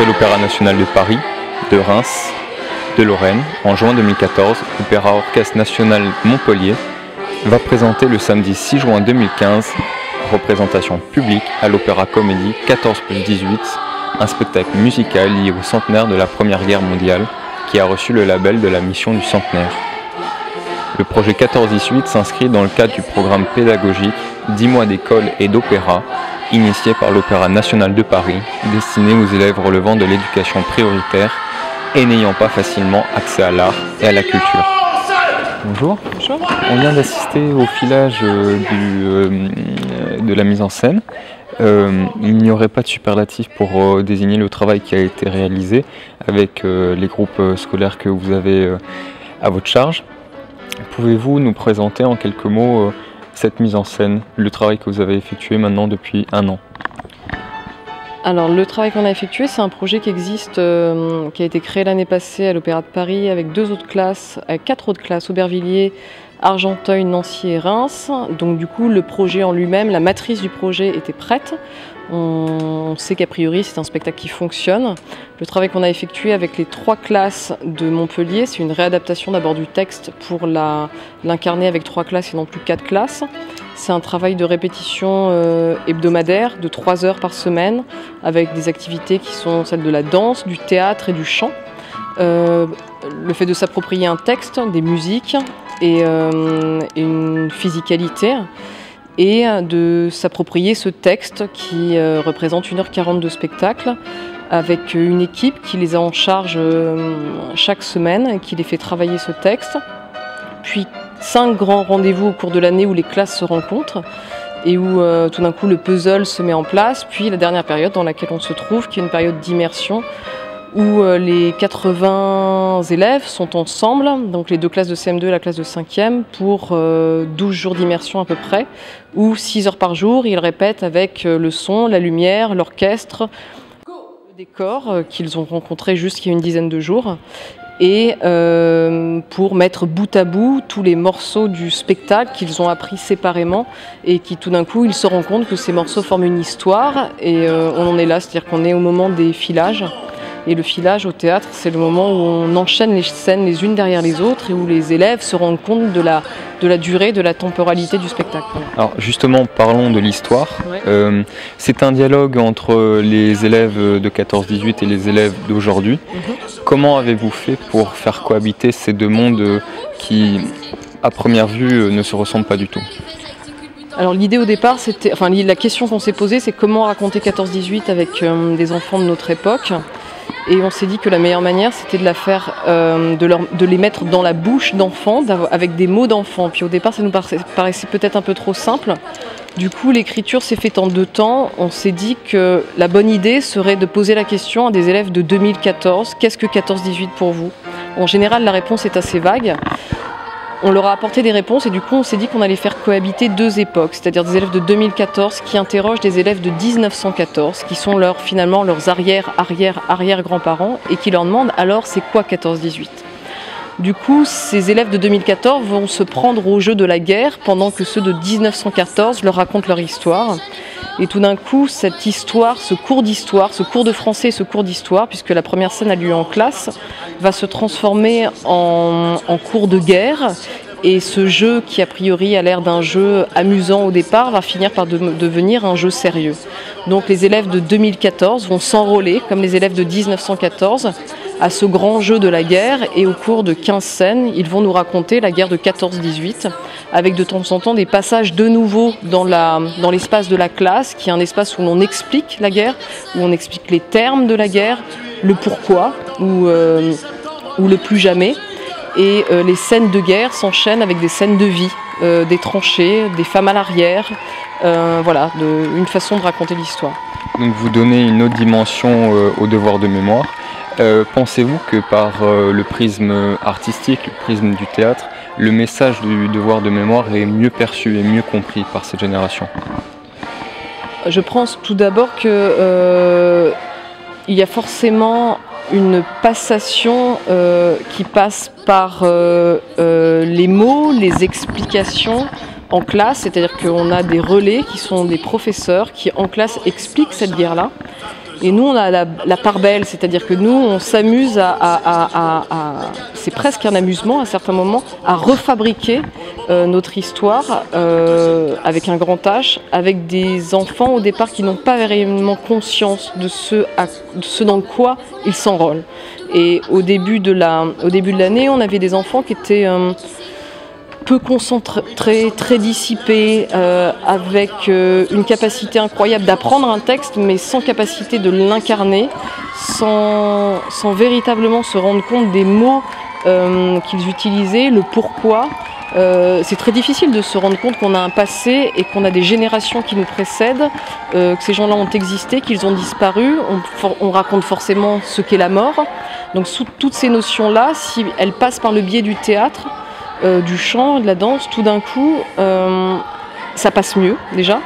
à l'Opéra National de Paris, de Reims, de Lorraine, en juin 2014, l'Opéra Orchestre National Montpellier va présenter le samedi 6 juin 2015, représentation publique à l'Opéra Comédie 14+18, un spectacle musical lié au centenaire de la Première Guerre mondiale qui a reçu le label de la mission du centenaire. Le projet 14-18 s'inscrit dans le cadre du programme pédagogique 10 mois d'école et d'opéra, initié par l'Opéra National de Paris, destiné aux élèves relevant de l'éducation prioritaire et n'ayant pas facilement accès à l'art et à la culture. Bonjour. Bonjour. On vient d'assister au filage de la mise en scène. Il n'y aurait pas de superlatif pour désigner le travail qui a été réalisé avec les groupes scolaires que vous avez à votre charge. Pouvez-vous nous présenter en quelques mots cette mise en scène, le travail que vous avez effectué maintenant depuis 1 an? Alors le travail qu'on a effectué, c'est un projet qui existe, qui a été créé l'année passée à l'Opéra de Paris avec 4 autres classes, Aubervilliers, Argenteuil, Nancy et Reims. Donc du coup le projet en lui-même, la matrice du projet était prête. On sait qu'a priori c'est un spectacle qui fonctionne. Le travail qu'on a effectué avec les 3 classes de Montpellier, c'est une réadaptation d'abord du texte pour l'incarner avec 3 classes et non plus 4 classes. C'est un travail de répétition hebdomadaire de 3 heures par semaine avec des activités qui sont celles de la danse, du théâtre et du chant. Le fait de s'approprier un texte, des musiques et une physicalité, et de s'approprier ce texte qui représente 1h40 de spectacle avec une équipe qui les a en charge chaque semaine et qui les fait travailler ce texte. Puis 5 grands rendez-vous au cours de l'année où les classes se rencontrent et où tout d'un coup le puzzle se met en place. Puis la dernière période dans laquelle on se trouve, qui est une période d'immersion où les 80 élèves sont ensemble, donc les 2 classes de CM2 et la classe de 5e, pour 12 jours d'immersion à peu près, où 6 heures par jour, ils répètent avec le son, la lumière, l'orchestre, le décor qu'ils ont rencontré juste il y a une dizaine de jours, et pour mettre bout à bout tous les morceaux du spectacle qu'ils ont appris séparément et qui tout d'un coup ils se rendent compte que ces morceaux forment une histoire, et on en est là, c'est-à-dire qu'on est au moment des filages. Et le filage au théâtre, c'est le moment où on enchaîne les scènes les unes derrière les autres et où les élèves se rendent compte de la durée, de la temporalité du spectacle. Alors justement, parlons de l'histoire. Ouais. C'est un dialogue entre les élèves de 14-18 et les élèves d'aujourd'hui. Comment avez-vous fait pour faire cohabiter ces 2 mondes qui, à première vue, ne se ressemblent pas du tout? Alors l'idée au départ, la question qu'on s'est posée, c'est comment raconter 14-18 avec des enfants de notre époque. Et on s'est dit que la meilleure manière, c'était de la faire, de les mettre dans la bouche d'enfants, avec des mots d'enfants. Puis au départ, ça nous paraissait peut-être un peu trop simple. Du coup, l'écriture s'est faite en 2 temps. On s'est dit que la bonne idée serait de poser la question à des élèves de 2014. Qu'est-ce que 14-18 pour vous? En général, la réponse est assez vague. On leur a apporté des réponses et du coup on s'est dit qu'on allait faire cohabiter 2 époques, c'est-à-dire des élèves de 2014 qui interrogent des élèves de 1914, qui sont finalement leurs arrière-grands-parents et qui leur demandent alors c'est quoi 14-18 ? Du coup, ces élèves de 2014 vont se prendre au jeu de la guerre pendant que ceux de 1914 leur racontent leur histoire. Et tout d'un coup, cette histoire, ce cours de français et ce cours d'histoire, puisque la première scène a lieu en classe, va se transformer en cours de guerre. Et ce jeu, qui a priori a l'air d'un jeu amusant au départ, va finir par devenir un jeu sérieux. Donc les élèves de 2014 vont s'enrôler, comme les élèves de 1914, à ce grand jeu de la guerre, et au cours de 15 scènes, ils vont nous raconter la guerre de 14-18, avec de temps en temps des passages de nouveau dans l'espace de la classe, qui est un espace où l'on explique la guerre, où on explique les termes de la guerre, le pourquoi, ou le plus jamais. Et les scènes de guerre s'enchaînent avec des scènes de vie, des tranchées, des femmes à l'arrière, voilà, une façon de raconter l'histoire. Donc vous donnez une autre dimension au devoir de mémoire. Pensez-vous que par le prisme artistique, le prisme du théâtre, le message du devoir de mémoire est mieux perçu et mieux compris par cette génération? Je pense tout d'abord qu'il y a forcément une passation qui passe par les mots, les explications en classe, c'est-à-dire qu'on a des relais qui sont des professeurs qui en classe expliquent cette guerre-là. Et nous, on a la part belle, c'est-à-dire que nous, on s'amuse c'est presque un amusement à certains moments, à refabriquer notre histoire avec un grand H, avec des enfants au départ qui n'ont pas réellement conscience de ce dans quoi ils s'enrôlent. Et au début de l'année, on avait des enfants qui étaient peu concentrés, très dissipés, avec une capacité incroyable d'apprendre un texte, mais sans capacité de l'incarner, sans véritablement se rendre compte des mots qu'ils utilisaient, le pourquoi. C'est très difficile de se rendre compte qu'on a un passé et qu'on a des générations qui nous précèdent, que ces gens-là ont existé, qu'ils ont disparu. On raconte forcément ce qu'est la mort. Donc toutes ces notions-là, si elles passent par le biais du théâtre, du chant, de la danse, tout d'un coup, ça passe mieux déjà.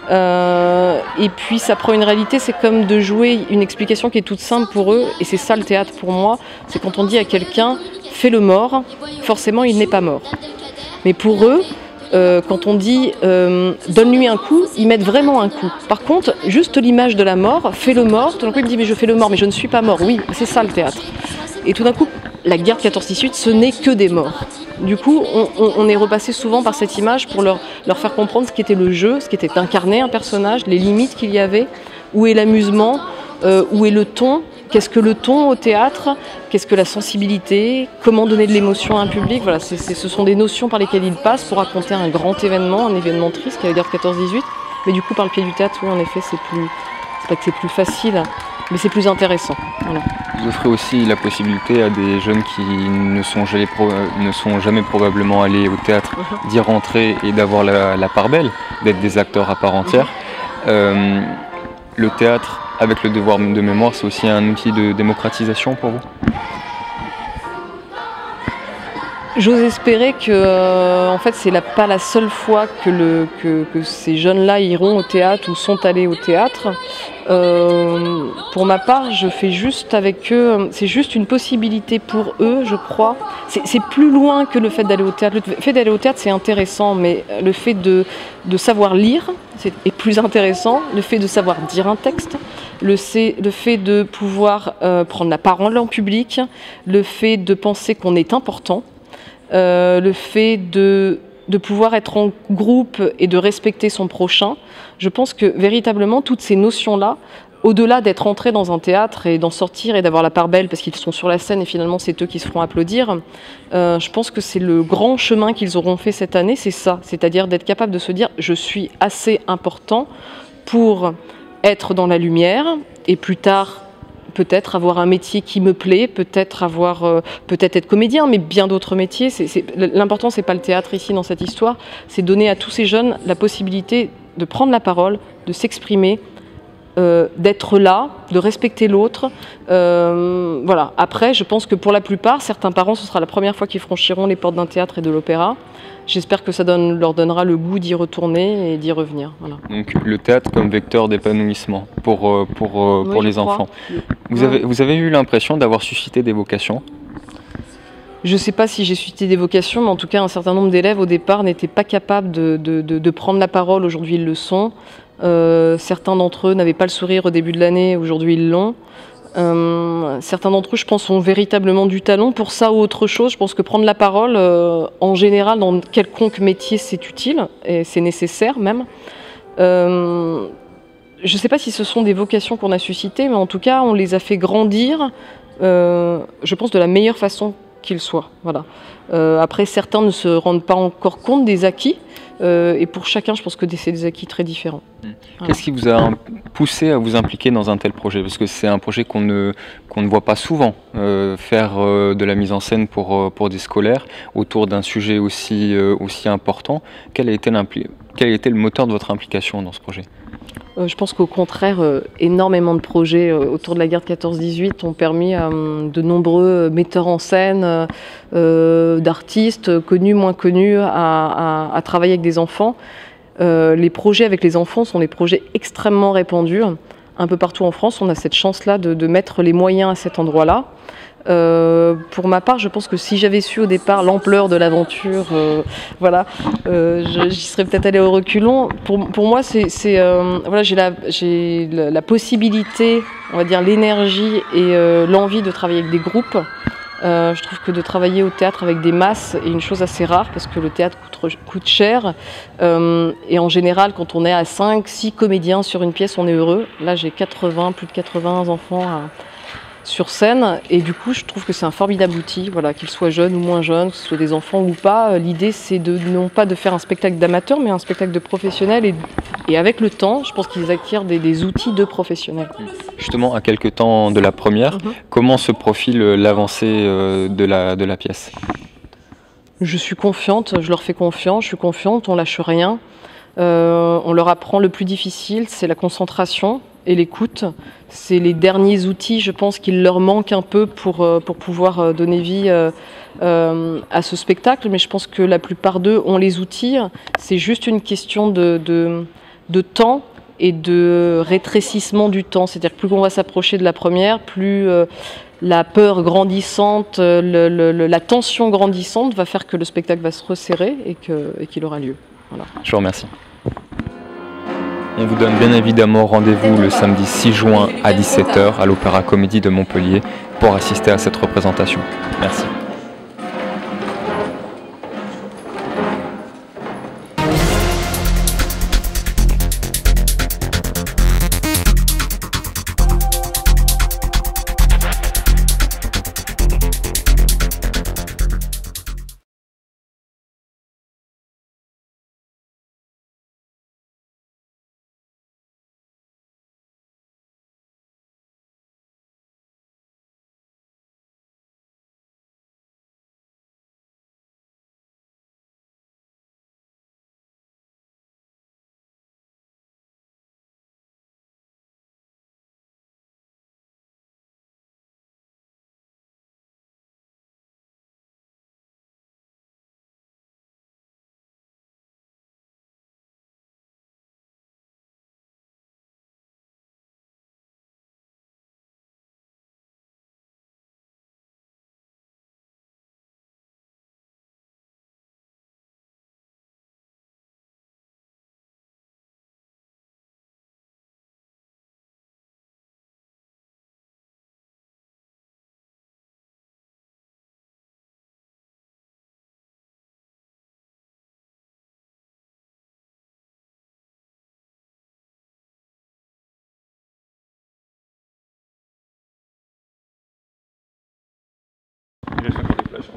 Et puis ça prend une réalité, c'est comme de jouer une explication qui est toute simple pour eux, et c'est ça le théâtre pour moi, c'est quand on dit à quelqu'un « fais le mort », forcément il n'est pas mort. Mais pour eux, quand on dit « donne-lui un coup », ils mettent vraiment un coup. Par contre, juste l'image de la mort, « fais le mort », tout d'un coup il me dit « mais je fais le mort, mais je ne suis pas mort ». Oui, c'est ça le théâtre. Et tout d'un coup, la guerre de 14-18, ce n'est que des morts. Du coup, on est repassé souvent par cette image pour leur faire comprendre ce qu'était le jeu, ce qu'était incarner un personnage, les limites qu'il y avait, où est l'amusement, où est le ton, qu'est-ce que le ton au théâtre, qu'est-ce que la sensibilité, comment donner de l'émotion à un public. Voilà, ce sont des notions par lesquelles ils passent pour raconter un grand événement, un événement triste qui est la guerre de 14-18. Mais du coup, par le pied du théâtre, oui, en effet, c'est pas que c'est plus facile, mais c'est plus intéressant. Voilà. Vous offrez aussi la possibilité à des jeunes qui ne sont jamais probablement allés au théâtre d'y rentrer et d'avoir la part belle, d'être des acteurs à part entière. Le théâtre, avec le devoir de mémoire, c'est aussi un outil de démocratisation pour vous ? J'ose espérer que, en fait, c'est pas la seule fois que ces jeunes-là iront au théâtre ou sont allés au théâtre. Pour ma part, je fais juste avec eux, c'est juste une possibilité pour eux, je crois. C'est plus loin que le fait d'aller au théâtre. Le fait d'aller au théâtre, c'est intéressant, mais le fait de savoir lire est plus intéressant. Le fait de savoir dire un texte, le fait de pouvoir prendre la parole en public, le fait de penser qu'on est important. Le fait de pouvoir être en groupe et de respecter son prochain, je pense que véritablement toutes ces notions-là, au-delà d'être entrés dans un théâtre et d'en sortir et d'avoir la part belle parce qu'ils sont sur la scène et finalement c'est eux qui se feront applaudir, je pense que c'est le grand chemin qu'ils auront fait cette année, c'est ça, c'est-à-dire d'être capable de se dire je suis assez important pour être dans la lumière et plus tard peut-être avoir un métier qui me plaît, peut-être être comédien, mais bien d'autres métiers. L'important, c'est pas le théâtre ici dans cette histoire, c'est donner à tous ces jeunes la possibilité de prendre la parole, de s'exprimer, d'être là, de respecter l'autre. Voilà. Après, je pense que pour la plupart, certains parents, ce sera la première fois qu'ils franchiront les portes d'un théâtre et de l'opéra. J'espère que ça leur donnera le goût d'y retourner et d'y revenir. Voilà. Donc le théâtre comme vecteur d'épanouissement pour les enfants. Vous avez eu l'impression d'avoir suscité des vocations ? Je ne sais pas si j'ai suscité des vocations, mais en tout cas, un certain nombre d'élèves au départ n'étaient pas capables de prendre la parole. Aujourd'hui, ils le sont. Certains d'entre eux n'avaient pas le sourire au début de l'année. Aujourd'hui, ils l'ont. Certains d'entre eux, je pense, ont véritablement du talent pour ça ou autre chose. Je pense que prendre la parole, en général, dans quelconque métier, c'est utile et c'est nécessaire même. Je ne sais pas si ce sont des vocations qu'on a suscitées, mais en tout cas, on les a fait grandir, je pense, de la meilleure façon qu'ils soient. Voilà. Après, certains ne se rendent pas encore compte des acquis. Et pour chacun, je pense que c'est des acquis très différents. Qu'est-ce qui vous a poussé à vous impliquer dans un tel projet ? Parce que c'est un projet qu'on ne voit pas souvent, faire de la mise en scène pour des scolaires autour d'un sujet aussi important. Quel a été le moteur de votre implication dans ce projet ? Je pense qu'au contraire, énormément de projets autour de la guerre de 14-18 ont permis à de nombreux metteurs en scène, d'artistes connus, moins connus, à travailler avec des enfants. Les projets avec les enfants sont des projets extrêmement répandus. Un peu partout en France, on a cette chance-là de mettre les moyens à cet endroit-là. Pour ma part, je pense que si j'avais su au départ l'ampleur de l'aventure, voilà, j'y serais peut-être allée au reculons. Pour moi, voilà, j'ai la possibilité, on va dire l'énergie et l'envie de travailler avec des groupes. Je trouve que de travailler au théâtre avec des masses est une chose assez rare parce que le théâtre coûte cher. Et en général, quand on est à 5-6 comédiens sur une pièce, on est heureux. Là, j'ai plus de 80 enfants sur scène. Et du coup, je trouve que c'est un formidable outil, voilà, qu'ils soient jeunes ou moins jeunes, que ce soit des enfants ou pas. L'idée, c'est non pas de faire un spectacle d'amateur, mais un spectacle de professionnel. Et avec le temps, je pense qu'ils acquièrent des outils de professionnels. Justement, à quelques temps de la première, comment se profile l'avancée de la pièce? Je suis confiante, je leur fais confiance, je suis confiante, on lâche rien. On leur apprend le plus difficile, c'est la concentration et l'écoute. C'est les derniers outils, je pense, qu'il leur manque un peu pour pouvoir donner vie à ce spectacle. Mais je pense que la plupart d'eux ont les outils. C'est juste une question de temps et de rétrécissement du temps. C'est-à-dire que plus on va s'approcher de la première, plus la peur grandissante, la tension grandissante va faire que le spectacle va se resserrer et qu'il aura lieu. Voilà. Je vous remercie. On vous donne bien évidemment rendez-vous le samedi 6 juin à 17 h à l'Opéra Comédie de Montpellier pour assister à cette représentation. Merci.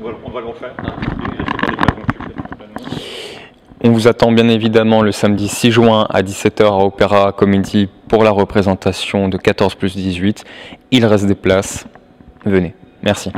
On va le refaire. On vous attend bien évidemment le samedi 6 juin à 17 h à Opéra Comédie pour la représentation de 14+18. Il reste des places. Venez. Merci.